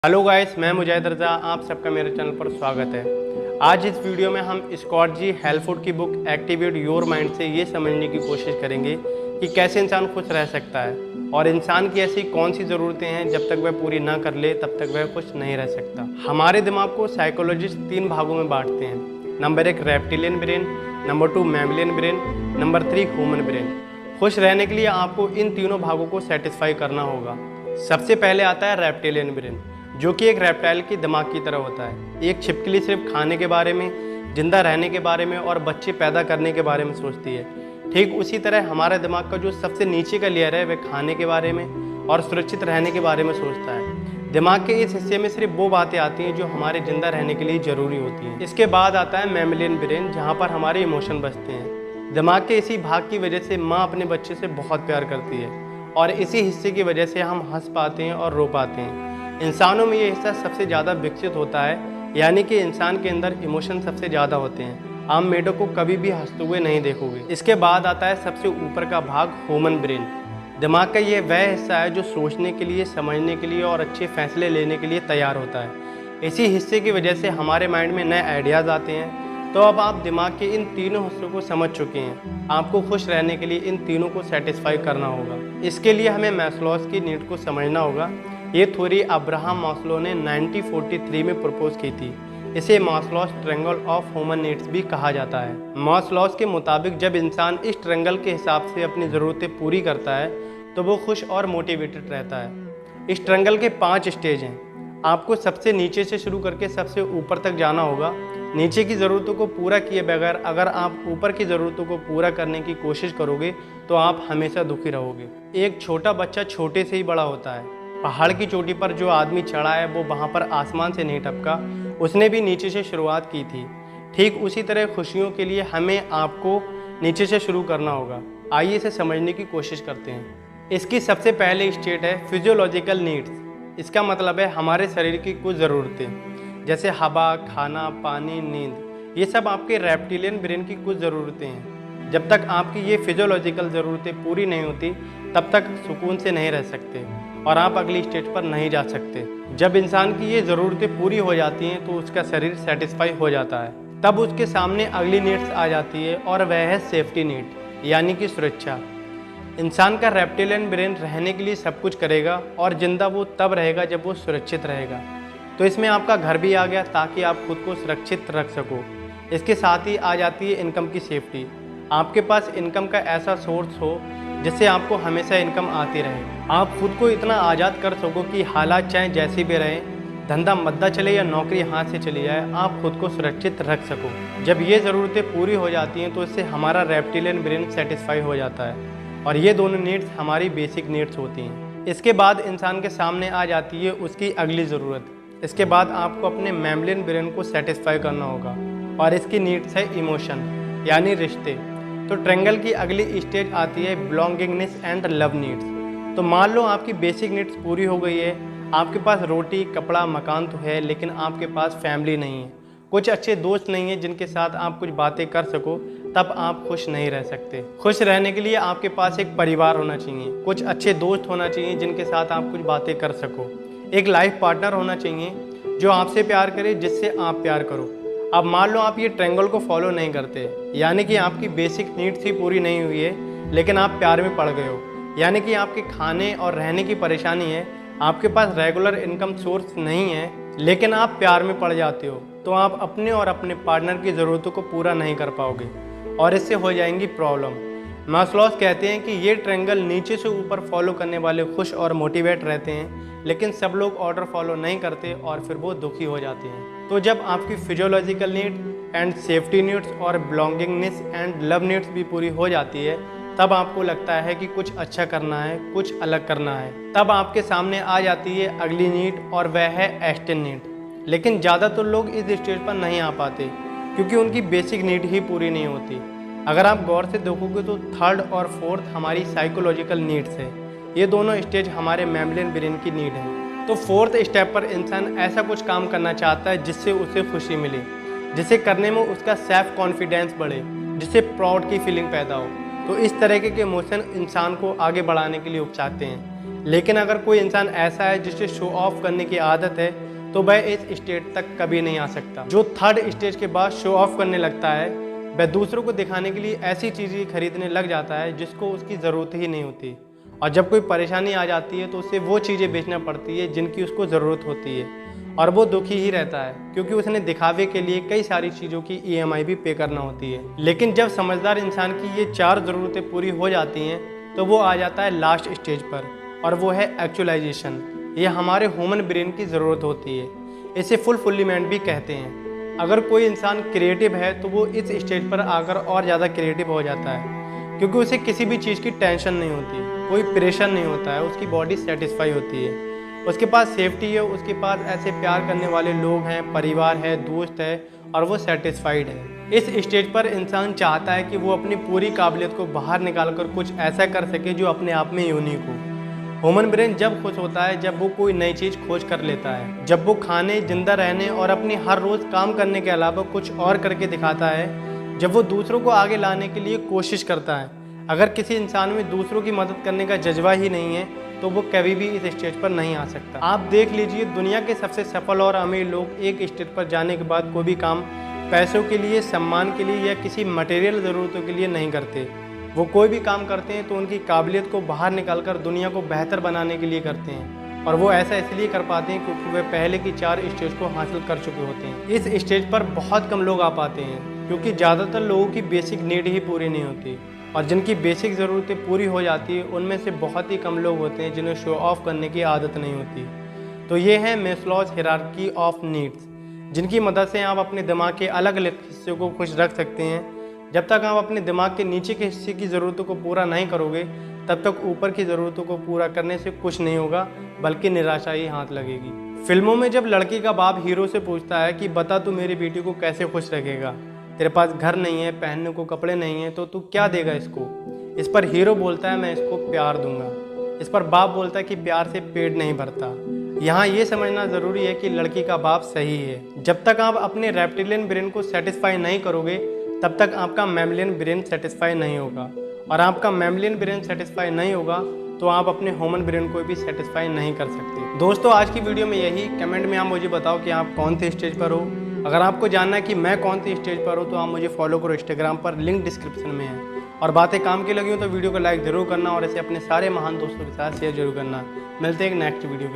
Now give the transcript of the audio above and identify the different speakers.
Speaker 1: Hello guys, मैं मुजाहिद रज़ा, आप सबका मेरे चैनल पर स्वागत है। आज इस वीडियो में हम स्कॉट जी हेल्फवुड की बुक एक्टिवेट योर माइंड से ये समझने की कोशिश करेंगे कि कैसे इंसान खुश रह सकता है और इंसान की ऐसी कौन सी ज़रूरतें हैं जब तक वह पूरी ना कर ले तब तक वह खुश नहीं रह सकता। हमारे दिमाग को साइकोलॉजिस्ट 3 भागों में बांटते हैं। Number 1 reptilian brain, number 2 mammalian brain, number 3 human brain. खुश रहने के लिए आपको इन तीनों भागों को सेटिस्फाई करना होगा। सबसे पहले आता है रेप्टिलियन ब्रेन, जो कि एक रेप्टाइल की दिमाग की तरह होता है। एक छिपकली सिर्फ खाने के बारे में, जिंदा रहने के बारे में और बच्चे पैदा करने के बारे में सोचती है। ठीक उसी तरह हमारे दिमाग का जो सबसे नीचे का लेयर है वह खाने के बारे में और सुरक्षित रहने के बारे में सोचता है। दिमाग के इस हिस्से में सिर्फ वो बातें आती हैं जो हमारे जिंदा रहने के लिए ज़रूरी होती हैं। इसके बाद आता है मैमलियन ब्रेन, जहाँ पर हमारे इमोशन बसते हैं। दिमाग के इसी भाग की वजह से माँ अपने बच्चे से बहुत प्यार करती है और इसी हिस्से की वजह से हम हंस पाते हैं और रो पाते हैं। इंसानों में ये हिस्सा सबसे ज़्यादा विकसित होता है, यानी कि इंसान के अंदर इमोशन सबसे ज़्यादा होते हैं। आम मेढक को कभी भी हंसते हुए नहीं देखोगे। इसके बाद आता है सबसे ऊपर का भाग ह्यूमन ब्रेन। दिमाग का ये वह हिस्सा है जो सोचने के लिए, समझने के लिए और अच्छे फैसले लेने के लिए तैयार होता है। इसी हिस्से की वजह से हमारे माइंड में नए आइडियाज़ आते हैं। तो अब आप दिमाग के इन तीनों हिस्सों को समझ चुके हैं। आपको खुश रहने के लिए इन तीनों को सेटिस्फाई करना होगा। इसके लिए हमें मैस्लोस की नीड को समझना होगा। ये थ्योरी अब्राहम मास्लो ने 1943 में प्रपोज की थी। इसे मास्लोस ट्रायंगल ऑफ ह्यूमन नीड्स भी कहा जाता है। मास्लोस के मुताबिक जब इंसान इस ट्रायंगल के हिसाब से अपनी ज़रूरतें पूरी करता है तो वो खुश और मोटिवेटेड रहता है। इस ट्रायंगल के 5 स्टेज हैं। आपको सबसे नीचे से शुरू करके सबसे ऊपर तक जाना होगा। नीचे की ज़रूरतों को पूरा किए बगैर अगर आप ऊपर की ज़रूरतों को पूरा करने की कोशिश करोगे तो आप हमेशा दुखी रहोगे। एक छोटा बच्चा छोटे से ही बड़ा होता है। पहाड़ की चोटी पर जो आदमी चढ़ा है वो वहाँ पर आसमान से नहीं टपका, उसने भी नीचे से शुरुआत की थी। ठीक उसी तरह खुशियों के लिए हमें आपको नीचे से शुरू करना होगा। आइए इसे समझने की कोशिश करते हैं। इसकी सबसे पहले स्टेट है फिजियोलॉजिकल नीड्स। इसका मतलब है हमारे शरीर की कुछ ज़रूरतें, जैसे हवा, खाना, पानी, नींद। ये सब आपके रेप्टिलियन ब्रेन की कुछ ज़रूरतें हैं। जब तक आपकी ये फिजियोलॉजिकल ज़रूरतें पूरी नहीं होती तब तक सुकून से नहीं रह सकते और आप अगली स्टेज पर नहीं जा सकते। जब इंसान की ये ज़रूरतें पूरी हो जाती हैं तो उसका शरीर सेटिस्फाई हो जाता है। तब उसके सामने अगली नीड्स आ जाती है और वह है सेफ्टी नीड, यानी कि सुरक्षा। इंसान का रेप्टिलियन ब्रेन रहने के लिए सब कुछ करेगा और जिंदा वो तब रहेगा जब वो सुरक्षित रहेगा। तो इसमें आपका घर भी आ गया ताकि आप खुद को सुरक्षित रख सको। इसके साथ ही आ जाती है इनकम की सेफ्टी। आपके पास इनकम का ऐसा सोर्स हो जिससे आपको हमेशा इनकम आती रहे। आप खुद को इतना आज़ाद कर सको कि हालात चाहे जैसी भी रहें, धंधा मद्दा चले या नौकरी हाथ से चली जाए, आप खुद को सुरक्षित रख सको। जब ये ज़रूरतें पूरी हो जाती हैं तो इससे हमारा रेप्टिलियन ब्रेन सेटिस्फाई हो जाता है और ये दोनों नीड्स हमारी बेसिक नीड्स होती हैं। इसके बाद इंसान के सामने आ जाती है उसकी अगली ज़रूरत। इसके बाद आपको अपने मैमलियन ब्रेन को सेटिस्फाई करना होगा और इसकी नीड्स है इमोशन, यानी रिश्ते। तो ट्रायंगल की अगली स्टेज आती है बिलोंगिंगनेस एंड लव नीड्स। तो मान लो आपकी बेसिक नीड्स पूरी हो गई है, आपके पास रोटी, कपड़ा, मकान तो है, लेकिन आपके पास फैमिली नहीं है, कुछ अच्छे दोस्त नहीं हैं जिनके साथ आप कुछ बातें कर सको, तब आप खुश नहीं रह सकते। खुश रहने के लिए आपके पास एक परिवार होना चाहिए, कुछ अच्छे दोस्त होना चाहिए जिनके साथ आप कुछ बातें कर सको, एक लाइफ पार्टनर होना चाहिए जो आपसे प्यार करे, जिससे आप प्यार करो। अब मान लो आप ये ट्रायंगल को फॉलो नहीं करते, यानी कि आपकी बेसिक नीड्स ही पूरी नहीं हुई है, लेकिन आप प्यार में पड़ गए हो, यानी कि आपके खाने और रहने की परेशानी है, आपके पास रेगुलर इनकम सोर्स नहीं है, लेकिन आप प्यार में पड़ जाते हो, तो आप अपने और अपने पार्टनर की ज़रूरतों को पूरा नहीं कर पाओगे और इससे हो जाएंगी प्रॉब्लम। मास्लोस कहते हैं कि ये ट्रायंगल नीचे से ऊपर फॉलो करने वाले खुश और मोटिवेट रहते हैं, लेकिन सब लोग ऑर्डर फॉलो नहीं करते और फिर वो दुखी हो जाते हैं। तो जब आपकी physiological need and safety needs और बिलोंगिंगनेस एंड लव नीड्स भी पूरी हो जाती है, तब आपको लगता है कि कुछ अच्छा करना है, कुछ अलग करना है। तब आपके सामने आ जाती है अगली नीड और वह है एक्सटेंड नीड। लेकिन ज़्यादातर लोग इस स्टेज पर नहीं आ पाते क्योंकि उनकी बेसिक नीड ही पूरी नहीं होती। अगर आप गौर से देखोगे तो 3rd और 4th हमारी साइकोलॉजिकल नीड्स है। ये दोनों स्टेज हमारे मैमलियन ब्रेन की नीड है। तो 4th स्टेप पर इंसान ऐसा कुछ काम करना चाहता है जिससे उसे खुशी मिले, जिसे करने में उसका सेल्फ कॉन्फिडेंस बढ़े, जिससे प्राउड की फीलिंग पैदा हो। तो इस तरीके के इमोशन इंसान को आगे बढ़ाने के लिए उकसाते हैं। लेकिन अगर कोई इंसान ऐसा है जिसे शो ऑफ करने की आदत है तो वह इस स्टेज तक कभी नहीं आ सकता। जो थर्ड स्टेज के बाद शो ऑफ करने लगता है वह दूसरों को दिखाने के लिए ऐसी चीज़ें खरीदने लग जाता है जिसको उसकी ज़रूरत ही नहीं होती, और जब कोई परेशानी आ जाती है तो उसे वो चीज़ें बेचना पड़ती है जिनकी उसको ज़रूरत होती है, और वो दुखी ही रहता है क्योंकि उसने दिखावे के लिए कई सारी चीज़ों की EMI भी पे करना होती है। लेकिन जब समझदार इंसान की ये 4 ज़रूरतें पूरी हो जाती हैं तो वो आ जाता है लास्ट स्टेज पर, और वो है एक्चुअलाइजेशन। ये हमारे ह्यूमन ब्रेन की ज़रूरत होती है, इसे फुलफिलमेंट भी कहते हैं। अगर कोई इंसान क्रिएटिव है तो वो इस स्टेज पर आकर और ज़्यादा क्रिएटिव हो जाता है क्योंकि उसे किसी भी चीज़ की टेंशन नहीं होती, कोई प्रेशर नहीं होता है, उसकी बॉडी सेटिस्फाई होती है, उसके पास सेफ्टी है, उसके पास ऐसे प्यार करने वाले लोग हैं, परिवार है, दोस्त है, और वो सेटिस्फाइड है। इस स्टेज पर इंसान चाहता है कि वो अपनी पूरी काबिलियत को बाहर निकाल कर कुछ ऐसा कर सके जो अपने आप में यूनिक हो। ह्यूमन ब्रेन जब खुश होता है जब वो कोई नई चीज़ खोज कर लेता है, जब वो खाने, जिंदा रहने और अपनी हर रोज़ काम करने के अलावा कुछ और करके दिखाता है, जब वो दूसरों को आगे लाने के लिए कोशिश करता है। अगर किसी इंसान में दूसरों की मदद करने का जज्बा ही नहीं है तो वो कभी भी इस स्टेज पर नहीं आ सकता। आप देख लीजिए, दुनिया के सबसे सफल और अमीर लोग एक स्टेज पर जाने के बाद कोई भी काम पैसों के लिए, सम्मान के लिए या किसी मटेरियल ज़रूरतों के लिए नहीं करते। वो कोई भी काम करते हैं तो उनकी काबिलियत को बाहर निकालकर दुनिया को बेहतर बनाने के लिए करते हैं, और वो ऐसा इसलिए कर पाते हैं क्योंकि वे पहले की 4 स्टेज को हासिल कर चुके होते हैं। इस स्टेज पर बहुत कम लोग आ पाते हैं क्योंकि ज़्यादातर लोगों की बेसिक नीड ही पूरी नहीं होती, और जिनकी बेसिक ज़रूरतें पूरी हो जाती है उनमें से बहुत ही कम लोग होते हैं जिन्हें शो ऑफ करने की आदत नहीं होती। तो ये है मैस्लोज हायरार्की ऑफ नीड्स, जिनकी मदद से आप अपने दिमाग के अलग अलग हिस्से को खुश रख सकते हैं। जब तक आप अपने दिमाग के नीचे के हिस्से की ज़रूरतों को पूरा नहीं करोगे तब तक ऊपर की ज़रूरतों को पूरा करने से कुछ नहीं होगा, बल्कि निराशा ही हाथ लगेगी। फिल्मों में जब लड़की का बाप हीरो से पूछता है कि बता तू मेरी बेटी को कैसे खुश रखेगा, तेरे पास घर नहीं है, पहनने को कपड़े नहीं है, तो तू क्या देगा इसको। इस पर हीरो बोलता है मैं इसको प्यार दूंगा। इस पर बाप बोलता है कि प्यार से पेट नहीं भरता। यहाँ ये समझना ज़रूरी है कि लड़की का बाप सही है। जब तक आप अपने रेप्टिलियन ब्रेन को सेटिस्फाई नहीं करोगे तब तक आपका मैमलियन ब्रेन सेटिस्फाई नहीं होगा, और आपका मैमलियन ब्रेन सेटिस्फाई नहीं होगा तो आप अपने ह्यूमन ब्रेन को भी सेटिस्फाई नहीं कर सकते। दोस्तों, आज की वीडियो में यही। कमेंट में आप मुझे बताओ कि आप कौन से स्टेज पर हो। अगर आपको जानना है कि मैं कौन सी स्टेज पर हूँ तो आप मुझे फॉलो करो इंस्टाग्राम पर, लिंक डिस्क्रिप्शन में है। और बातें काम की लगी हो तो वीडियो को लाइक ज़रूर करना और इसे अपने सारे महान दोस्तों के साथ शेयर जरूर करना। मिलते हैं एक नेक्स्ट वीडियो के